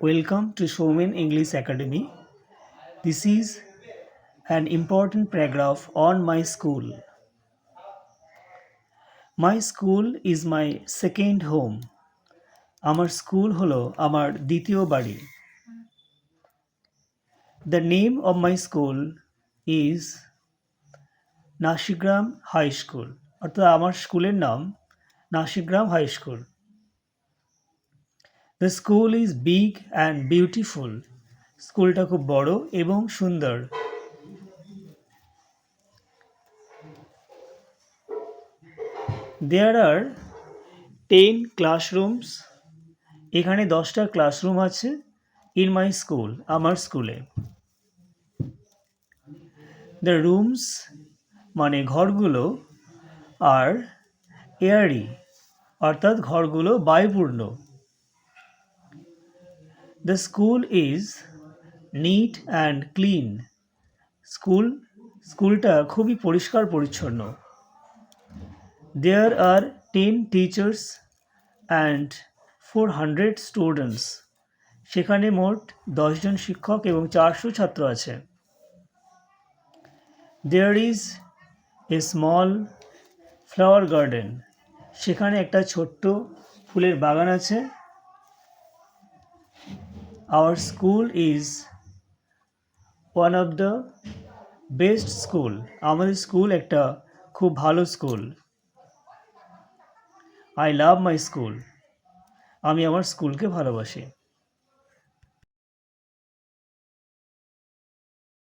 Welcome to Showman English Academy. This is an important paragraph on my school. My school is my second home. আমার school হলো আমার দ্বিতীয় বাড়ি। The name of my school is Nasigram high school, অর্থাৎ আমার স্কুলের নাম Nasigram high school. The school is big and beautiful. স্কুলটা খুব বড় এবং সুন্দর। There are 10 classrooms. এখানে 10টা ক্লাসরুম আছে। In my school, আমার স্কুলে। The rooms মানে ঘরগুলো আর airy, অর্থাৎ ঘরগুলো বায়ুপূর্ণ। The school is neat and clean. স্কুলটা খুবই পরিষ্কার পরিচ্ছন্ন। There are 10 teachers and 400 students. সেখানে মোট 10 জন শিক্ষক এবং 400 ছাত্র আছে। There is a small flower garden. সেখানে একটা ছোট্ট ফুলের বাগান আছে। Our school is one of the best school. আমাদের স্কুল একটা খুব ভালো school. I love my school. আমি আমার স্কুলকে ভালোবাসি।